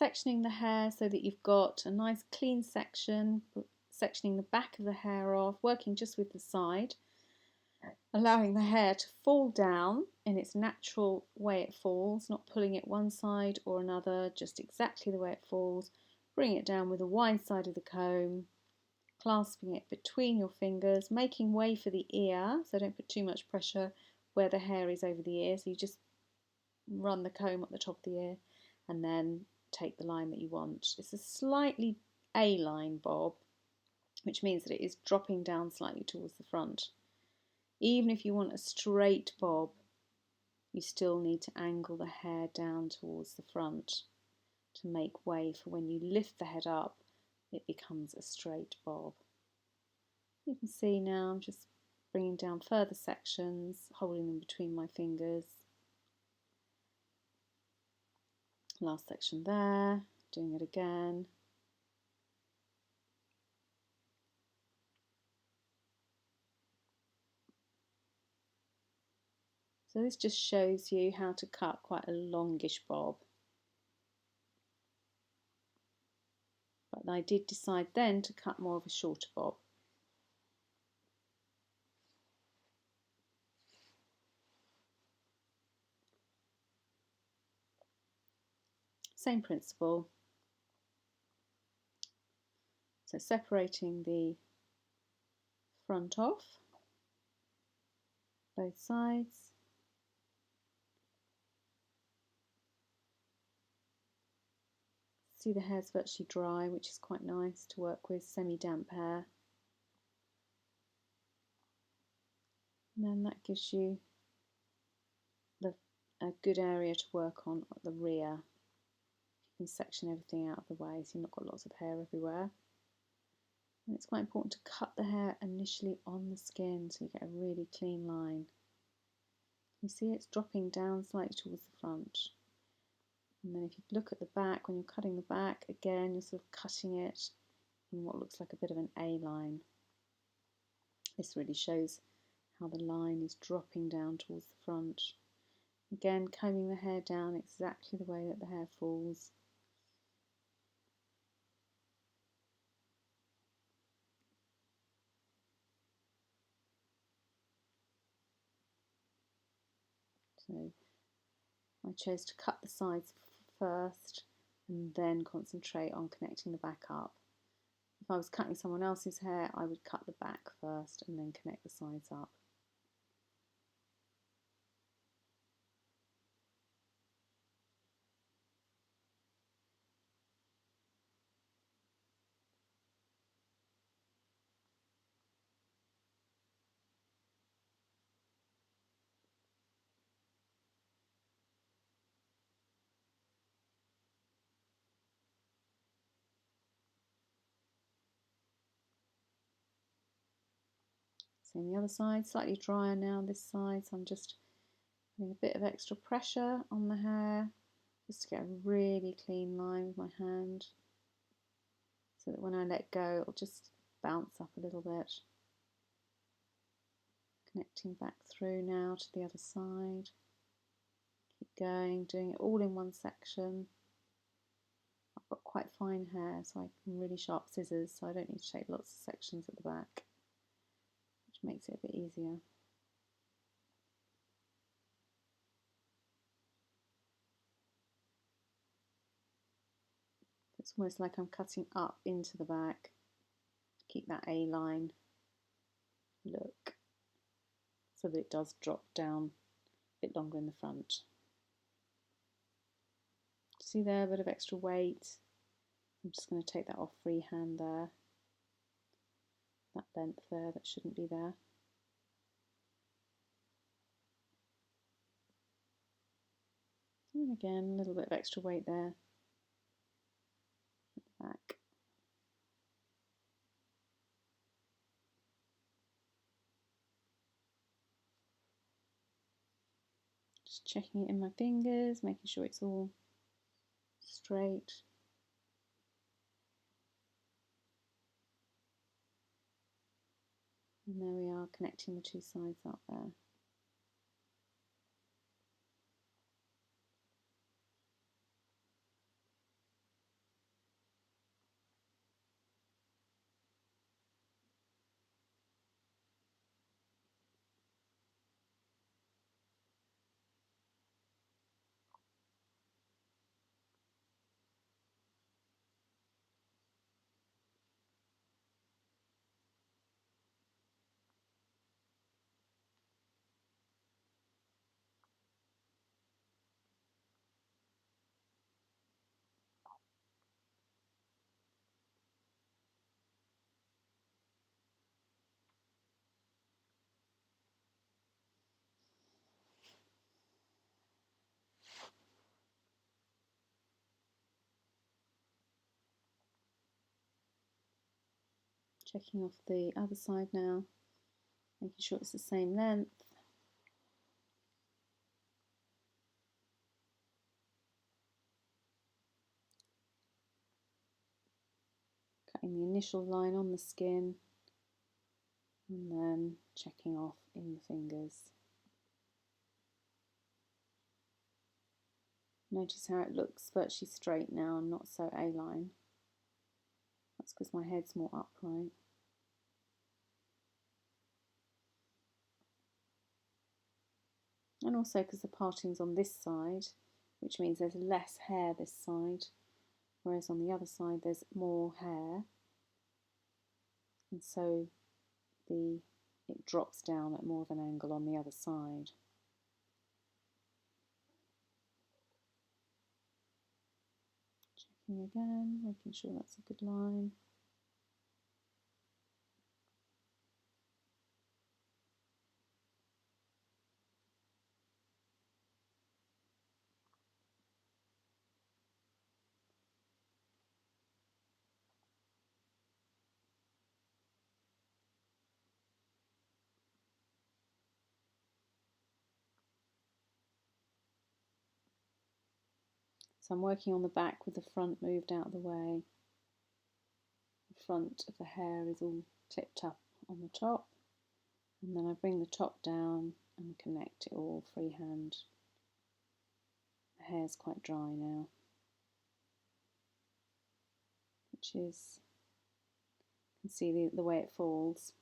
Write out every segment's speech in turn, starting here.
sectioning the hair so that you've got a nice clean section, sectioning the back of the hair off, working just with the side, allowing the hair to fall down in its natural way it falls, not pulling it one side or another, just exactly the way it falls. Bring it down with the wide side of the comb, clasping it between your fingers, making way for the ear, so don't put too much pressure where the hair is over the ear, so you just run the comb up the top of the ear and then take the line that you want. It's a slightly A-line bob, which means that it is dropping down slightly towards the front. Even if you want a straight bob, you still need to angle the hair down towards the front to make way for when you lift the head up, it becomes a straight bob. You can see now I'm just bringing down further sections, holding them between my fingers. Last section there, doing it again. So this just shows you how to cut quite a longish bob. But I did decide then to cut more of a shorter bob. Same principle. So separating the front off, both sides. See, the hair's virtually dry, which is quite nice to work with, semi-damp hair. And then that gives you a good area to work on at the rear. You can section everything out of the way so you've not got lots of hair everywhere. And it's quite important to cut the hair initially on the skin so you get a really clean line. You see it's dropping down slightly towards the front. And then if you look at the back, when you're cutting the back, again you're sort of cutting it in what looks like a bit of an A-line. This really shows how the line is dropping down towards the front. Again, combing the hair down exactly the way that the hair falls. So I chose to cut the sides first and then concentrate on connecting the back up. If I was cutting someone else's hair, I would cut the back first and then connect the sides up. Same the other side, slightly drier now this side, so I'm just putting a bit of extra pressure on the hair just to get a really clean line with my hand so that when I let go it'll just bounce up a little bit. Connecting back through now to the other side. Keep going, doing it all in one section. I've got quite fine hair so I can really sharp scissors so I don't need to take lots of sections at the back, which makes it a bit easier. It's almost like I'm cutting up into the back to keep that A-line look so that it does drop down a bit longer in the front. See there, a bit of extra weight. I'm just going to take that off freehand there. That length there, that shouldn't be there. And again, a little bit of extra weight there. At the back. Just checking it in my fingers, making sure it's all straight. And there we are, connecting the two sides up there. Checking off the other side now, making sure it's the same length. Cutting the initial line on the skin and then checking off in the fingers. Notice how it looks virtually straight now and not so A-line. That's because my head's more upright. And also because the parting's on this side, which means there's less hair this side, whereas on the other side there's more hair, and so it drops down at more of an angle on the other side. Checking again, making sure that's a good line. So I'm working on the back with the front moved out of the way. The front of the hair is all clipped up on the top, and then I bring the top down and connect it all freehand. The hair's quite dry now, which is, you can see the way it falls.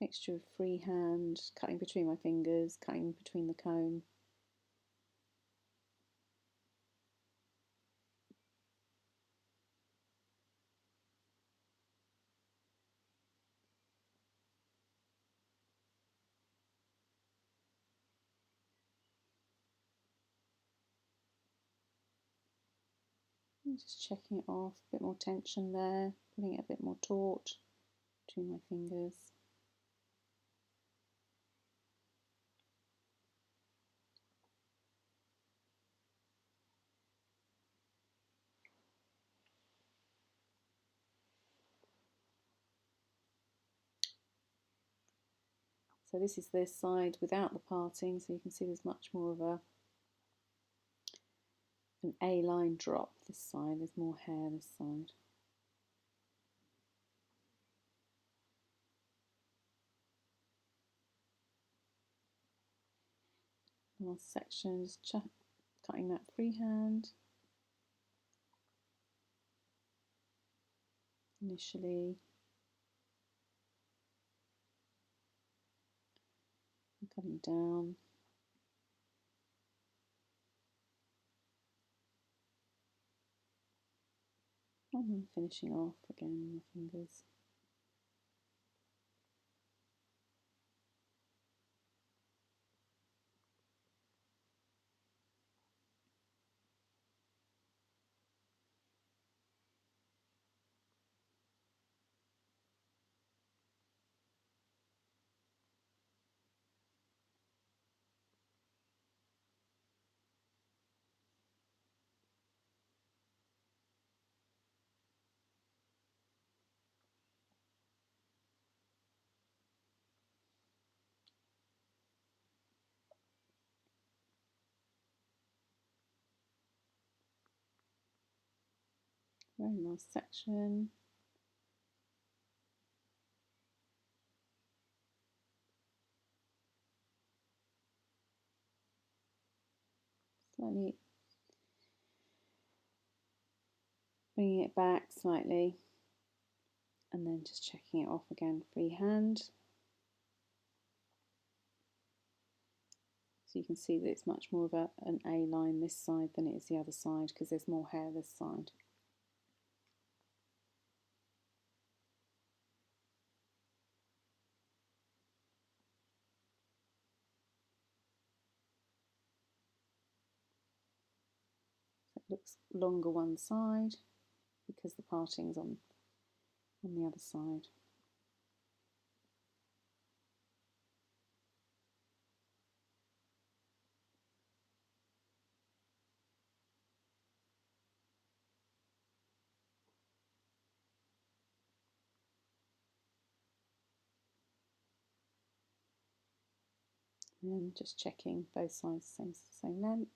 Mixture of freehand, cutting between my fingers, cutting between the comb. And just checking it off, a bit more tension there, putting it a bit more taut between my fingers. So this is this side without the parting, so you can see there's much more of an A-line drop this side, there's more hair this side. Last section, just cutting that freehand. Initially, and cutting down. And then finishing off again with the fingers. Very last section. Slightly bringing it back slightly, and then just checking it off again freehand. So you can see that it's much more of an A-line this side than it is the other side because there's more hair this side. So it looks longer one side because the parting's on the other side. And just checking both sides same length.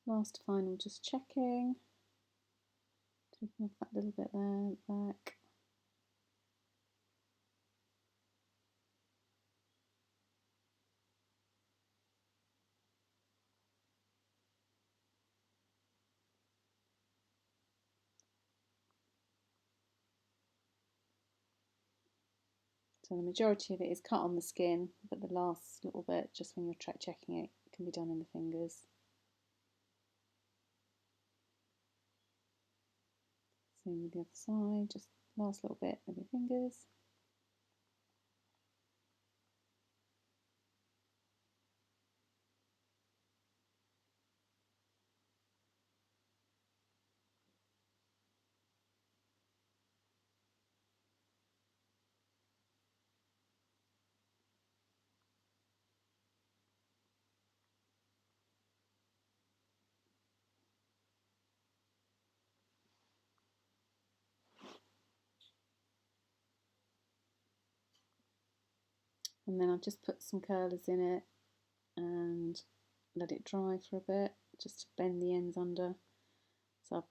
Last final, just checking. Taking off that little bit there, back. So the majority of it is cut on the skin, but the last little bit, just when you're checking it, can be done in the fingers. Same with the other side, just last little bit with your fingers. And then I've just put some curlers in it and let it dry for a bit, just to bend the ends under. So I've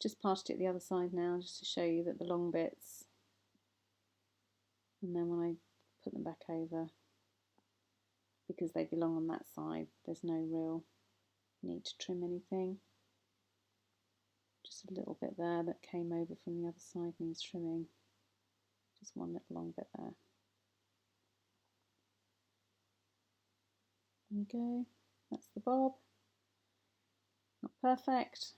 just parted it the other side now, just to show you that the long bits, and then when I put them back over, because they belong on that side, there's no real need to trim anything. Just a little bit there that came over from the other side needs trimming. Just one little long bit there. There you go. That's the bob. Not perfect,